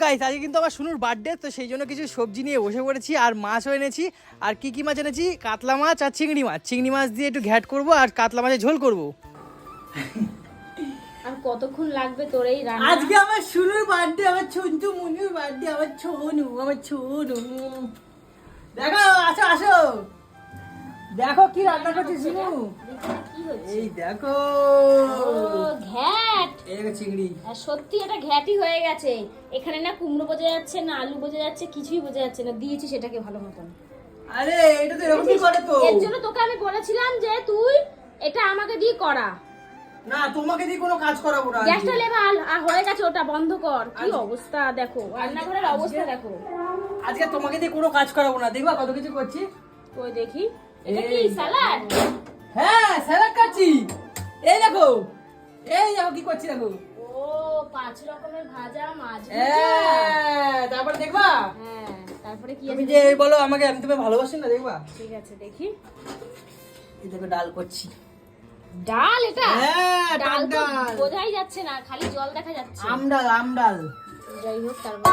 Guys আজকে কিন্তু আমার শুনুর বার্থডে, তো সেই জন্য কিছু সবজি নিয়ে বসে পড়েছি আর মাছও এনেছি। আর কি মাছ এনেছি? কাতলা মাছ আর চিংড়ি মাছ। চিংড়ি মাছ দিয়ে একটু ঘ্যাট করব আর কাতলা মাছের ঝোল করব। আর কতক্ষণ লাগবে তোর এই রান্না? আজকে আমার শুনুর বার্থডে, আমার ছুনটু মুনুর বার্থডে, আমার ছুনু। দেখো, আসো আসো, দেখো কি রান্না করছি শুনু। কি হচ্ছে? এই দেখো, ঘ্যাট। এই চিংড়ি। আর সত্যি এটা ঘ্যাটই হয়ে গেছে। এখানে না কুমড়ো বোঝা যাচ্ছে না আলু বোঝা যাচ্ছে, কিছুই বোঝা যাচ্ছে না। দিয়েছি সেটাকে ভালো মতন। আরে এটা তো এরকমই করে তো। এর জন্য তোকে আমি বলেছিলাম যে তুই এটা আমাকে দিয়ে করা। না, তোমাকে দিয়ে কোনো কাজ করাবো না। গ্যাসটা লেভাল আর হয়ে গেছে, ওটা বন্ধ কর। কি অবস্থা দেখো, রান্নাঘরের অবস্থা দেখো। আজকে তোমাকে দিয়ে কোনো কাজ করাবো না, দেখবা কত কিছু করছি। ওই দেখি, এটা কি স্যালাড? হ্যাঁ, স্যালাড কাটছি। এই দেখো কি করছি দেখো। ও 5 রকমের ভাজা, মাছ ভাজা। হ্যাঁ, তারপরে দেখবা। হ্যাঁ, তারপরে কি তুমি আছে? যে বলো আমাকে, আমি তোমায় ভালোবাসি না, দেখবা। ঠিক আছে দেখি। এই দেখো ডাল করছি। ডাল? এটা হ্যাঁ, ডাল তো ডাল। বোঝাই যাচ্ছে না, খালি জল দেখা যাচ্ছে। আমডাল। যাই হোক, তারপর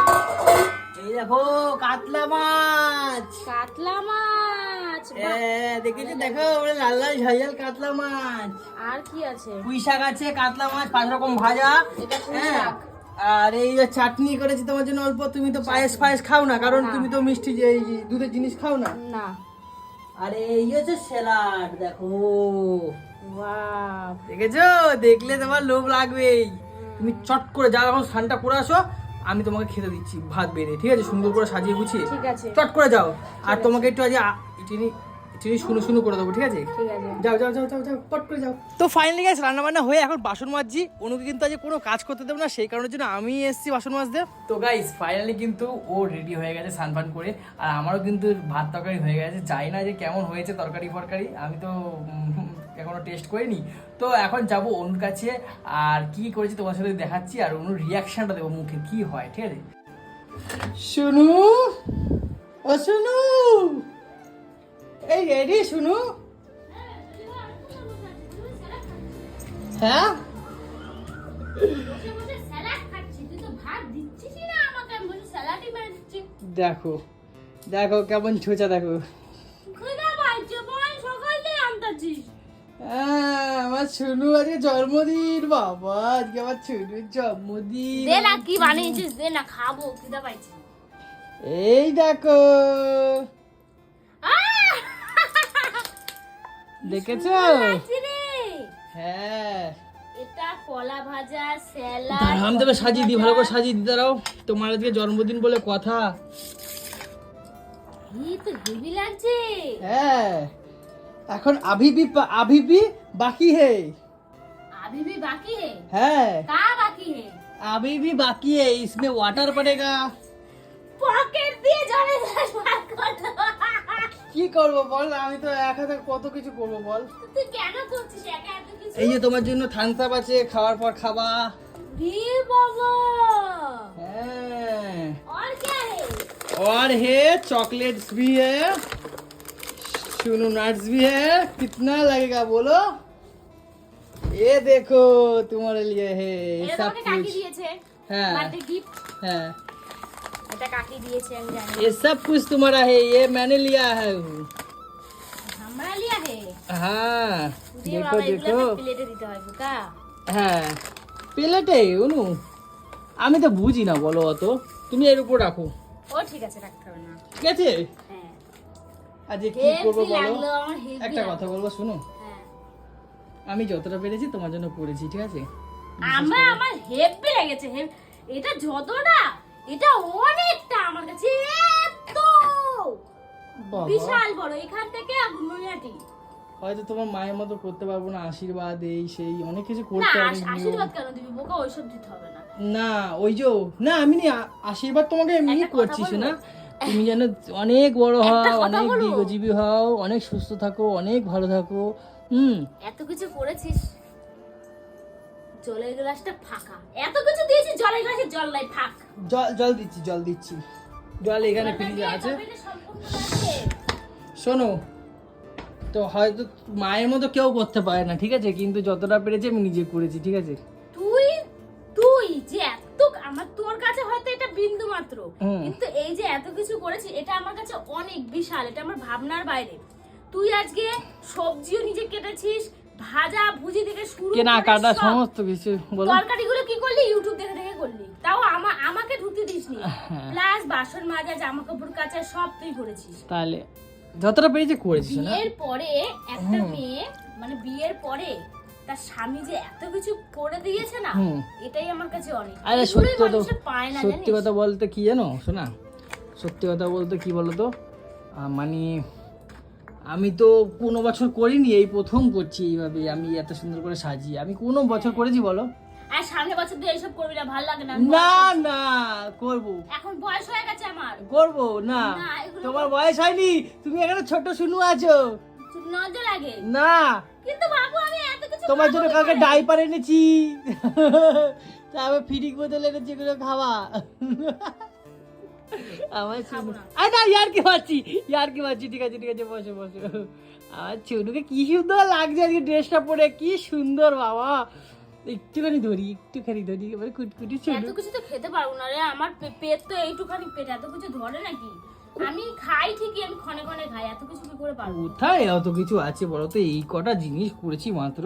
এই দেখো কাতলা মাছ। কাতলা মাছ। বাহ। হ্যাঁ, দেখেছো, দেখো ওরে লাল লাল ঝাল কাতলা মাছ। আর কি আছে? পুঁই শাক আছে, কাতলা মাছ, 5 রকম ভাজা। এটা পুঁই হ্যাঁ, শাক। আর এই যে চাটনি করেছি তোমার জন্য অল্প। তুমি তো পায়েস খাও না, কারণ না। তুমি তো মিষ্টি যে এই দুধের জিনিস খাও না। না। আর এই হচ্ছে স্যালাড, দেখো। ওয়াও, দেখেছো, দেখলে তোমার লোভ লাগবেই। তুমি চট করে যাও, এখন স্নানটা করে আসো, আমি তোমাকে খেতে দিচ্ছি ভাত বেড়ে, ঠিক আছে? সুন্দর করে সাজিয়ে গুছিয়ে ঠিক আছে। চট করে যাও। আর তোমাকে একটু আজ চিনি শুনো করে দেবো, ঠিক আছে? ঠিক আছে। যাও পট করে যাও। তো ফাইনালি গাইস রান্না বান্না হয়ে এখন বাসন মাজছি। অনুকে কিন্তু আজ কোনো কাজ করতে দেবো না, সেই কারণের জন্য আমি এসেছি বাসন মাজতে। তো গাইস ফাইনালি কিন্তু ও রেডি হয়ে গেছে স্নান করে, আর আমারও কিন্তু ভাত তরকারি হয়ে গেছে। জানি না যে কেমন হয়েছে তরকারি ফরকারি, আমি তো এখনো টেস্ট করিনি। তো এখন যাব অনুর কাছে, আর কি করেছি তোমার সাথে দেখাচ্ছি, আর অনুর রিয়াকশনটা দেবো মুখে কি হয়, ঠিক আছে? শুনু, ও শুনু, এই রেডি শুনু? হ্যাঁ, দেখো কেমন ছোচা, দেখো। আমার শুনু আজকে জন্মদিন, বাবা আজকে আমার শুনুর জন্মদিন। দে না, কি বানিয়েছিস দে না, খাবো, খিদা পাইছে। এই দেখো, দেখেছো? হ্যাঁ, এটা কলা ভাজা, স্যালাড। দাঁড়াও তবে সাজিয়ে দিই, ভালো করে সাজিয়ে দিই, দাঁড়াও। তোমার আজকে জন্মদিন বলে কথা। এই তো হেভি লাগছে। হ্যাঁ, এখন আভিবি বাকি হে। अभी भी बाकी है? হ্যাঁ, कहाँ बाकी है? अभी भी बाकी है, इसमें वाटर पड़ेगा। পকেট দিয়ে জলে বার করলো। কি করব বল, আমি তো এক হাতে কত কিছু করব বল। তুই কেন করছিস একা এত কিছু? এই যে তোমার জন্য থামস আপ আছে, খাওয়ার পর খাবা। রে বাবা, হ্যাঁ, और क्या है? और है चॉकलेट्स भी है, सुनो नट्स भी है। कितना लगेगा बोलो? ये देखो तुम्हारे लिए है এটা सब তোমাকে কাকি कुछ। দিয়েছে। হ্যাঁ বার্থডে গিফট। হ্যাঁ, এটা কাকি দিয়েছে আমি জানি। ये सब कुछ तुम्हारा है, ये मैंने लिया है। हमरा लिया है। हाँ, দিয়ে देखो বাবা এগুলো देखो। প্লেটে দিতে হয় বুকা। হ্যাঁ, প্লেটে অনু, আমি তো বুঝি না বলো অত, তুমি এর উপর রাখো, ও ঠিক আছে, রাখতে হবে না। ঠিক আছে? হ্যাঁ, আজকে কি করবো হেভি বলো? লাগলো আমার, হেভি। একটা কথা বলবো শোনো, হ্যাঁ, আমি যতটা পেরেছি তোমার জন্য করেছি, ঠিক আছে? আমার হেভি লেগেছে। এটা যতটা, এটা অনেকটা আমার কাছে, এত বাবা, বিশাল বড়। এখান থেকে গুনগুনিয়াটি। হয়তো তোমার মায়ের মতো করতে পারবো না, আশীর্বাদ এই সেই অনেক কিছু না, করতে হবে। আশীর্বাদ কেন দিবি বোকা? ওইসব দিতে হবে না। না ওই যে, না আমি আশীর্বাদ তোমাকে এমনি একটা কথা করছি বলবো? না, তুমি যেন অনেক বড় একটা হও, কথা অনেক বলবো? দীর্ঘজীবী হও, অনেক সুস্থ থাকো, অনেক ভালো থাকো। এত কিছু করেছিস, জলের গ্লাসটা ফাঁকা। এত কিছু দিয়েছিস, জলের গ্লাসে জল নাই, ফাঁক। জল দিচ্ছি, জল এখানে ফ্রিজে আছে। এটা সম্পূর্ণ আছে। শোনো, তো হয়তো মায়ের মতো কেউ করতে পারে না, ঠিক আছে? কিন্তু যতটা পেরেছি আমি নিজে করেছি, ঠিক আছে? তুই যে এত আমার, তোর কাছে হয়তো এটা বিন্দু মাত্র, কিন্তু এই যে এত কিছু করেছি এটা আমার কাছে অনেক বিশাল, এটা আমার ভাবনার বাইরে। তুই আজকে সবজিও নিজে কেটেছিস, ভাজা ভুজি থেকে শুরু করে কেনা কাটা সমস্ত কিছু বলো। তরকারিগুলো কি করলি? ইউটিউব দেখে দেখে করলি, তাও আমাকে ঢুকতে দিসনি। প্লাস বাসন মাজা, জামা কাপড় কাচা সব তুই করেছিস। তাহলে যতটা পেরেছি করেছিস না? বিয়ের পরে একটা মেয়ে, মানে বিয়ের পরে তার স্বামী যে এত কিছু করে দিয়েছে না, এটাই আমার কাছে অনেক। আরে সত্যি পায় না, সত্যি কথা বলতে কি জানো শোনা, সত্যি কথা বলতে কি বলতো, মানে আমি তো কোনো বছর করিনি, এই প্রথম করছি এইভাবে আমি এত সুন্দর করে সাজিয়ে। আমি কোনো বছর করেছি বলো? আর সামনের বছর তুই এইসব করবি না, ভালো লাগে না। না না করবো, এখন বয়স হয়ে গেছে আমার। করবো না, তোমার বয়স হয়নি, তুমি এখানে ছোট শুনু আছো। নজর লাগে না, কিন্তু বাবু আমি এত কিছু তোমার জন্য কালকে ডাইপার এনেছি, তারপর ফিরিক বোতল এনেছি, এগুলো খাওয়া। আমার শুনু, আরে না ইয়ার কি পাচ্ছি, ঠিক আছে বসো বসো। আমার চুনুকে কি সুন্দর লাগছে আজকে ড্রেসটা পরে, কি সুন্দর বাবা। একটুখানি ধরি এবার কুটকুটি ছিল। এত কিছু তো খেতে পারবো না রে, আমার পেট তো এইটুখানি পেট, এত কিছু ধরে নাকি? আমি খাই ঠিকই, আমি ক্ষণে ক্ষণে খাই, এত কিছু কি করে পারবো? কোথায় অত কিছু আছে বলো তো, এই কটা জিনিস করেছি মাত্র।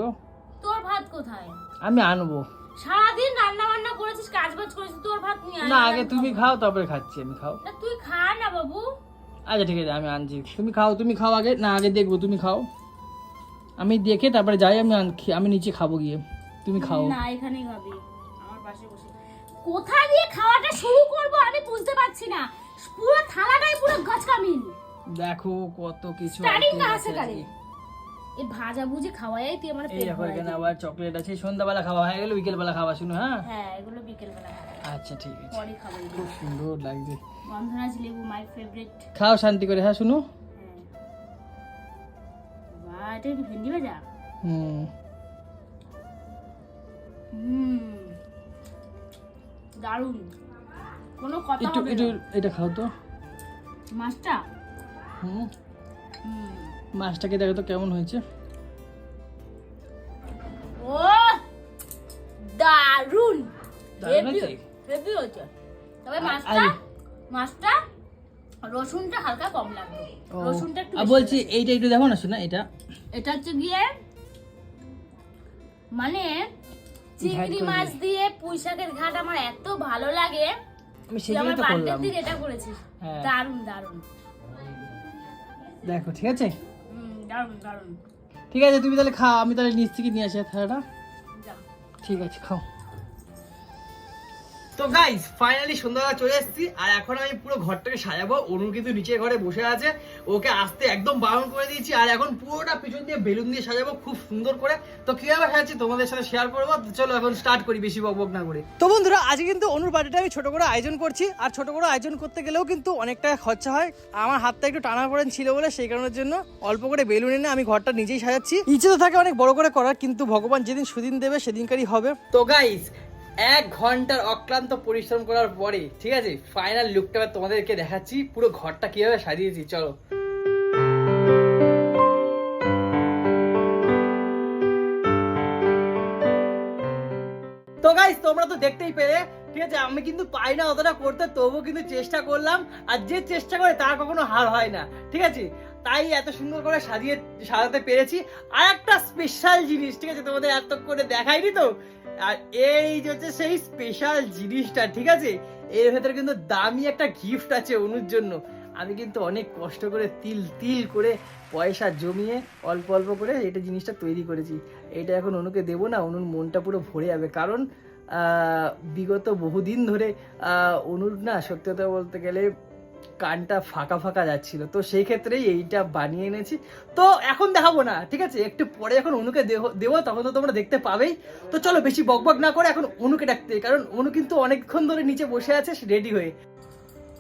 তোর ভাত কোথায়? আমি আনবো। সারাদিন রান্না বান্না করেছিস, কাজ বাজ করেছিস, তোর ভাত নিয়ে আয় না, আগে তুমি খাও তারপরে খাচ্ছি আমি। খাও না, তুই খা না বাবু। আচ্ছা ঠিক আছে আমি আনছি, তুমি খাও আগে। না আগে দেখবো, তুমি খাও, আমি দেখে তারপরে যাই। আমি নিচে খাবো গিয়ে, তুমি খাও। না এখানেই খাবি, আমার পাশে বসে। কোথা দিয়ে খাওয়াটা শুরু করব আমি বুঝতে পারছি না, পুরো থালাটাই পুরো গজকামিল। দেখো কত কিছু স্টার্টিং কাছে করে এই ভাজা ভুজি খাওয়াই তুই আমার পেট ভরে। এখানে আবার চকলেট আছে, সন্ধ্যাবেলা খাওয়া হয়ে গেল, বিকেলবেলা খাওয়া শুনো। হ্যাঁ এগুলো বিকেলবেলা খাবো। আচ্ছা ঠিক আছে, পরে খাবো। খুব সুন্দর লাগছে। গন্ধরাজ লেবু মাই ফেভারিট। খাও শান্তি করে। হ্যাঁ শুনো, বাহ এটা কি ভেন্ডি ভাজা? দারুন, কোনো কথা হবে না। এটা খাও তো মাছটা। মাছটাকে দেখো তো কেমন হয়েছে। ও দারুন, দারুণ হয়েছে? হেভি হয়েছে। তবে মাছটা রসুনটা হালকা কম লাগবে, রসুনটা একটু বলছি এইটা একটু দেখো না শোনা, এটা হচ্ছে গিয়ে মানে চিংড়ি মাছ দিয়ে পুঁই শাকের ঘাট আমার এত ভালো লাগে। আমি সেটাই তো করলাম। তুই এটা করেছিস, দারুন দারুন। দেখো ঠিক আছে, দারুন দারুন। ঠিক আছে তুমি তাহলে খাও, আমি তাহলে নিচ থেকে নিয়ে আসি থালাটা। ঠিক আছে খাও। তো গাইস ফাইনালি সন্ধ্যাবেলা চলে এসেছি, আর এখন আমি পুরো ঘরটাকে সাজাবো। অনু কিন্তু নিচের ঘরে বসে আছে, ওকে আসতে একদম বারণ করে দিয়েছি। আর এখন পুরোটা পিছন দিয়ে বেলুন দিয়ে সাজাবো খুব সুন্দর করে। তো কিভাবে সাজাচ্ছি তোমাদের সাথে শেয়ার করবো। চলো এখন স্টার্ট করি বেশি বকবক না করে। তো বন্ধুরা আজকে কিন্তু অনুর বার্থডেটা আমি ছোট করে আয়োজন করছি, আর ছোট করে আয়োজন করতে গেলেও কিন্তু অনেক টাকা খরচা হয়। আমার হাতটা একটু টানা পড়েন ছিল বলে সেই কারণের জন্য অল্প করে বেলুন এনে আমি ঘরটা নিজেই সাজাচ্ছি। ইচ্ছে তো থাকে অনেক বড় করে করার, কিন্তু ভগবান যেদিন সুদিন দেবে সেদিনকারই হবে। তো গাইস 1 ঘন্টার অক্লান্ত পরিশ্রম করার পরে ঠিক আছে ফাইনাল লুকটা তোমাদেরকে দেখাচ্ছি, পুরো ঘরটা কিভাবে সাজিয়েছি। চলো। তো গাইস তোমরা তো দেখতেই পেলে ঠিক আছে, আমি কিন্তু পাই না অতটা করতে, তবুও কিন্তু চেষ্টা করলাম। আর যে চেষ্টা করে তার কখনো হার হয় না, ঠিক আছে। তাই এত সুন্দর করে সাজাতে পেরেছি। আর একটা স্পেশাল জিনিস ঠিক আছে তোমাদের এত করে দেখাইনি তো, আর এই যে হচ্ছে সেই স্পেশাল জিনিসটা ঠিক আছে। এর ভেতরে কিন্তু দামি একটা গিফট আছে অনুর জন্য। আমি কিন্তু অনেক কষ্ট করে তিল করে পয়সা জমিয়ে অল্প অল্প করে এটা জিনিসটা তৈরি করেছি। এটা এখন অনুকে দেবো না, অনুর মনটা পুরো ভরে যাবে। কারণ বিগত বহুদিন ধরে অনুর না সত্যি কথা বলতে গেলে কানটা ফাঁকা ফাঁকা যাচ্ছিল, তো সেই ক্ষেত্রেই এইটা বানিয়ে এনেছি। তো এখন দেখাবো না ঠিক আছে, একটু পরে যখন অনুকে দেবো তখন তো তোমরা দেখতে পাবেই। তো চলো বেশি বকবক না করে এখন অনুকে ডাকতে, কারণ অনু কিন্তু অনেকক্ষণ ধরে নিচে বসে আছে রেডি হয়ে।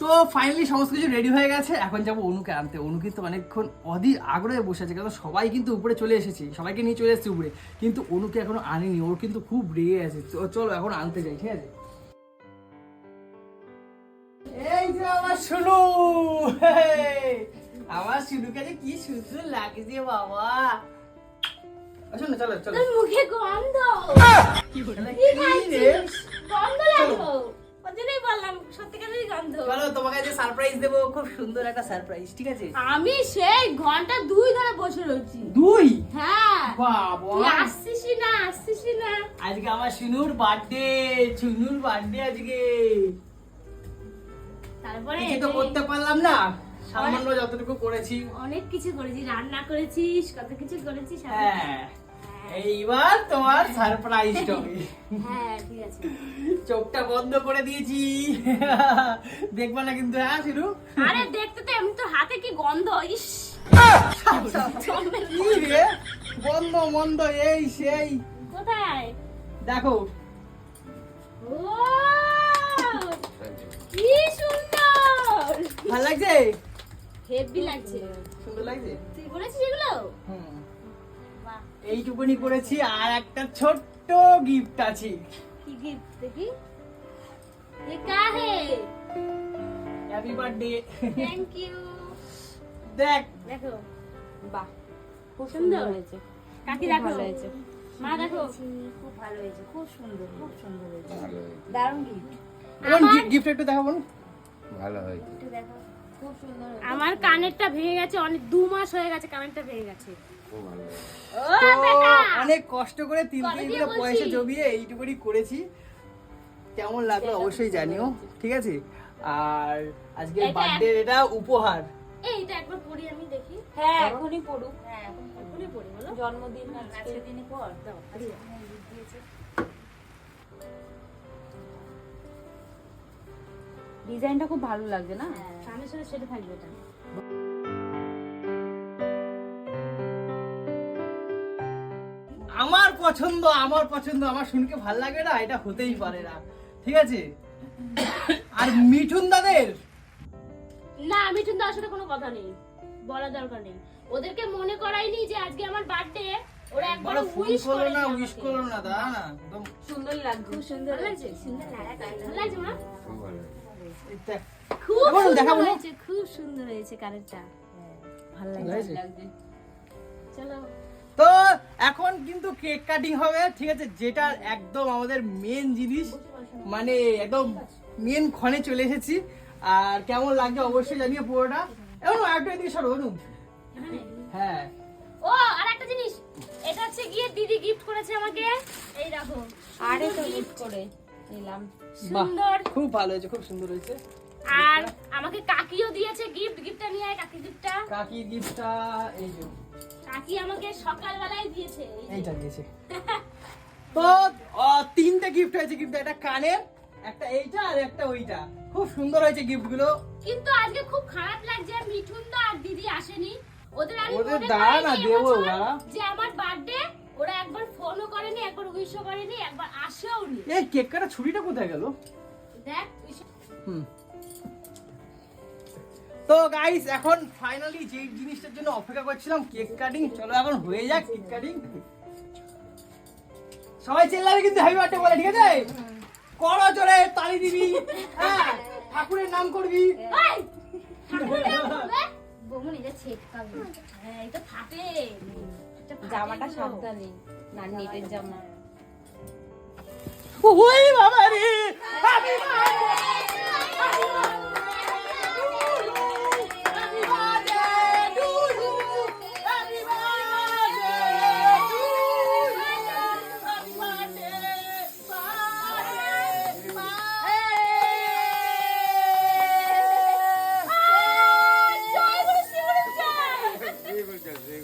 তো ফাইনালি সমস্ত কিছু রেডি হয়ে গেছে, এখন যাবো অনুকে আনতে। অনু কিন্তু অনেকক্ষণ অধীর আগ্রহে বসে আছে, কারণ সবাই কিন্তু উপরে চলে এসেছি, সবাইকে নিয়ে চলে এসেছি উপরে, কিন্তু অনুকে এখনো আনেনি। ওর কিন্তু খুব রেগে আছে। চলো এখন আনতে যাই ঠিক আছে। এই যে আমার শুনু, আমার শুনুকে যে কি সুন্দর লাগছে বাবা। চলো চলো চলো। মুখে গন্ধ, কি খাচ্ছিস? গন্ধ লাগলো। ওজন্যই বললাম সত্যিকারেরই গন্ধ। চলো তোমাকে যে সারপ্রাইজ দেবো, খুব সুন্দর একটা সারপ্রাইজ, ঠিক আছে? আমি সেই ঘন্টা 2 ধরে বসে রয়েছি। 2? হ্যাঁ বাবা, তুই আসছিসই না। আজকে আমার শুনুর বার্থডে আজকে। তারপরে কিছু তো করতে পারলাম না, সামান্য যতটুকু করেছি। অনেক কিছু করেছি, রান্না করেছিস, কত কিছু করেছিস। হ্যাঁ, এইবার তোমার সারপ্রাইজ হবে। হ্যাঁ ঠিক আছে। চোখটা বন্ধ করে দিয়েছি, দেখবা না কিন্তু। হ্যাঁ শুরু। আরে দেখতে তো এমনি, তো হাতে কি গন্ধ, ইস। কি রে, বন্ধ মন্দ এই সেই। কোথায় দেখো, ও কি সুন্দর, ভালো লাগছে? হেভি লাগছে। সুন্দর লাগছে? তুই করেছিস এগুলো? হুম, বাহ, এইটুকুনি করেছি, আর একটা ছোট্ট গিফট আছে। কি গিফট দেখি। ये क्या है? Happy birthday. Thank you. দেখ, দেখো বাহ, খুব সুন্দর সুন্দর হয়েছে। কাকি খুব দেখো, ভালো হয়েছে। মা দেখো। খুব ভালো হয়েছে, খুব সুন্দর হয়েছে। দারুণ গিফট। এখন আমার- গিফট একটু দেখাবো না? ভালো হয়েছে। একটু দেখো, খুব সুন্দর হয়েছে। আমার কানেরটা ভেঙে গেছে, অনেক 2 মাস হয়ে গেছে কানেরটা ভেঙে গেছে। খুব ভালো হয়েছে। ও তো বেটা, অনেক কষ্ট করে তিল কবে তিল দিয়ে করে পয়সা বলছি? জমিয়ে এইটুকুনি করেছি। কেমন লাগলো অবশ্যই জানিও, ঠিক আছে? আর আজকে এটা- বার্থডে এটা উপহার। এইটা একবার পড়ি আমি দেখি। হ্যাঁ, এখনই পড়ুক। এখনই পড়ি বলো। জন্মদিন আজকের দিনে পর দাও, আজকে এখানে gift দিয়েছে। ডিজাইনটা খুব ভালো লাগছে না? সামনে সামনে সেটা থাকবে এটা। আমার পছন্দ, আমার শুনকে ভালো লাগে না, এটা হতেই পারে না, ঠিক আছে? আর মিঠুন দাদের না, মিঠুন দার সাথে কোনো কথা নেই, বলা দরকার নেই। ওদেরকে মনে করাইনি যে আজকে আমার বার্থডে, ওরা একবার বড় ফোন উইশ করলো করে না, উইশ করলো না, দাঁড়া না, একদম সুন্দর লাগছে, খুব সুন্দর ভালো লাগছে? সুন্দর লাগছে মা? খুব ভালো হয়েছে। এই দেখ। খুব দেখাবো না, সুন্দর দেখাবো না? হয়েছে, খুব সুন্দর হয়েছে কানেরটা। ভালো ভালো লাগছে। লাগছে? চলো তো এখন কিন্তু কেক কাটিং হবে, ঠিক আছে? যেটা একদম আমাদের মেন জিনিস, মানে একদম মেন ক্ষণে চলে এসেছি। আর কেমন লাগছে অবশ্যই জানিয়ে পুরোটা। এবং একটা এদিকে সরো অনু। এখানে। হ্যাঁ, ও আর একটা জিনিস, এটা হচ্ছে গিয়ে দিদি গিফট করেছে আমাকে, এই দেখো। আরে তো সুন্দর গিফট করে নিলাম। বাহ, সুন্দর। খুব ভালো হয়েছে, খুব সুন্দর হয়েছে। আর আমাকে কাকিও দিয়েছে গিফট, গিফটটা নিয়ে আয়, কাকি গিফটটা। কাকি গিফটটা এই যে কাকি আমাকে সকালবেলায় দিয়েছে এই যে। এইটা দিয়েছে। তো 3টে গিফট হয়েছে, কিন্তু একটা কানের, একটা এইটা আর একটা ওইটা। খুব সুন্দর হয়েছে গিফট গুলো। কিন্তু আজকে খুব খারাপ লাগছে, মিঠুন দা আর দিদি আসেনি। ওদের আমি ওদের মনে দাঁড়া না, করাইনি দেবো, এবছর দাঁড়া। যে আমার বার্থডে, ওরা একবার ফোনও করেনি, একবার উইশও করেনি, একবার আসেও নি। এই কেক কাটা ছুরিটা কোথায় গেল? দেখ wish- হুম। তো গাইস, এখন ফাইনালি যে জিনিসটার জন্য অপেক্ষা করছিলাম, কেক কাটিং, চলো এখন হয়ে যাক কেক কাটিং। সবাই চেল্লাবে কিন্তু হ্যাপি বার্থডে বলে, ঠিক আছে? করো জোরে, তালি দিবি, হ্যাঁ, ঠাকুরের নাম করবি। এই, ঠাকুরের নাম করবে? বৌমনি, এটা ছেটকাবে। হ্যাঁ, এটা ফাটে। এটা ফাটে জামাটা এগুলো। সাবধানে, না নেটের জামা। ওই বাবা রে, হ্যাপি বার্থডে,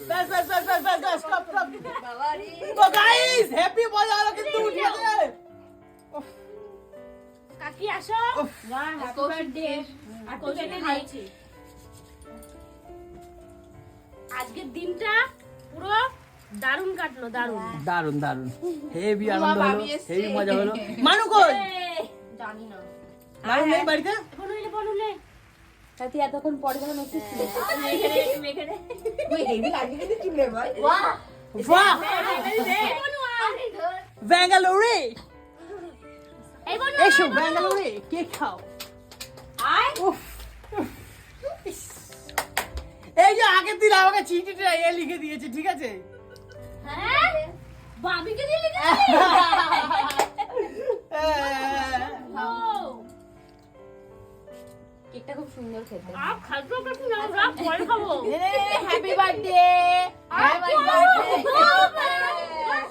ব্যাস ব্যাস ব্যাস ব্যাস ব্যাস ব্যাস, stop, stop. তো গাইস, হ্যাপি বলা হলো কিন্তু, ঠিক আছে? কাকি আসো। উফ। বাহ, হ্যাপি বার্থডে। আর কৌশিকে দিয়েছি। আজকের দিনটা পুরো দারুণ কাটলো, দারুণ। দারুন দারুন, হেভি আনন্দ হলো, হেভি মজা হলো। মানু কই? জানি না। মানু নেই বাড়িতে? বনুলে বনুলে। সাথী এতক্ষণ পরে যখন মেসেজ ছিল। বাহ, এই বনু আয়। ব্যাঙ্গালোরে এই বনু এসো, আয়, বনু। ব্যাঙ্গালোরে কেক খাও। উফ, ইস। এই যে আগের দিন আমাকে চিঠিটা এ লিখে দিয়েছে, ঠিক আছে? হ্যাঁ? বাবিকে দিয়ে লিখেছিস? ও, কেকটা খুব সুন্দর খেতে। আর খাদ্য কিছু না, রাখ পরে খাবো। Happy birthday, happy birthday.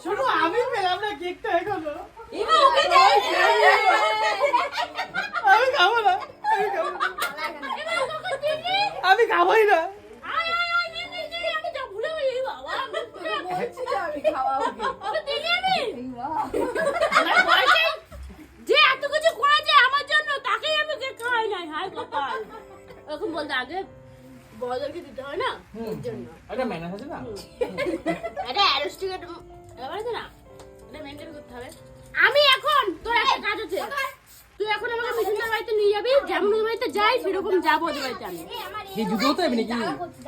শুনো আমি পেলাম না কেকটা এখনো। ইমা ওকে দে। আমি খাবো না, আমি খাবো না, আমি খাবোই না। আয়, আয়, আয়, নে, নে, নে, আমি যা ভুলে গেছি, বাবা। বলছি যে আমি খাওয়া ওকে। ওকে দিলি আমি? ইমা। আমার বয়সে যে এত কিছু করেছে আমার জন্য, তাকেই আমি কেক খাওয়াই নাই। হায় কপাল। এরকম বলতে আগে বড়দেরকে দিতে হয় না, এর জন্য। একটা ম্যানাস আছে না? এটা অ্যারোস্টিকেট ব্যাপার আছে না, এটা মেনটেন করতে হবে। আমি এখন তোর একটা কাজ আছে, তুই এখন আমাকে মিঠুনদার বাড়িতে নিয়ে যাবি। যেমন ওই বাড়িতে যাই সেরকম যাবো ওদের বাড়িতে আমি। কি যুদ্ধ হতে হবে নাকি?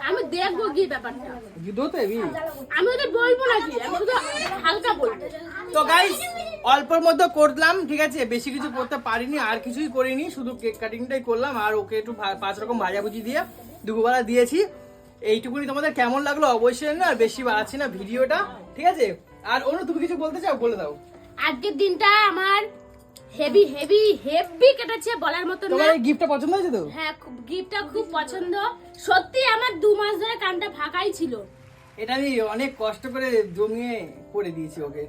আমি দেখবো কি ব্যাপারটা, যুদ্ধ হতে হবে? আমি ওদের বলবো নাকি, আমি শুধু হালকা বলবো। তো গাইস অল্পের মধ্যে করলাম, ঠিক আছে, বেশি কিছু করতে পারিনি, আর কিছুই করিনি, শুধু কেক কাটিংটাই করলাম আর ওকে একটু 5 রকম ভাজাভুজি দিয়ে দুপুরবেলা দিয়েছি। এইটুকুনি তোমাদের কেমন লাগলো অবশ্যই না, আর বেশি বাড়াচ্ছি না ভিডিওটা, ঠিক আছে। আর অন্য তুমি কিছু বলতে চাও বলে দাও। আজকের দিনটা আমার হেভি হেভি হেভি কেটেছে, বলার মতো না। তোমার এই গিফটটা পছন্দ হয়েছে তো? হ্যাঁ, গিফটটা খুব পছন্দ। সত্যি আমার 2 মাস ধরে কানটা ফাঁকাই ছিল। এটা আমি অনেক কষ্ট করে জমিয়ে করে দিয়েছি ওকে।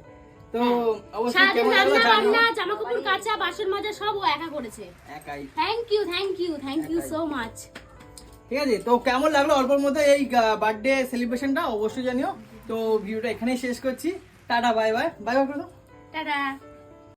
তো অবশ্যই সারাদিন কেমন লাগলো রান্না জানো। বান্না, জামা কাপড় কাচা, বাসন মাজা সব ও একা করেছে। একাই, thank you, thank you, thank you so much. ঠিক আছে। তো কেমন লাগলো অল্পের মধ্যে এই বার্থডে সেলিব্রেশনটা অবশ্যই জানিও। তো ভিডিওটা এখানেই শেষ করছি। Tata, bye bye, bye bye করে দাও। টাটা।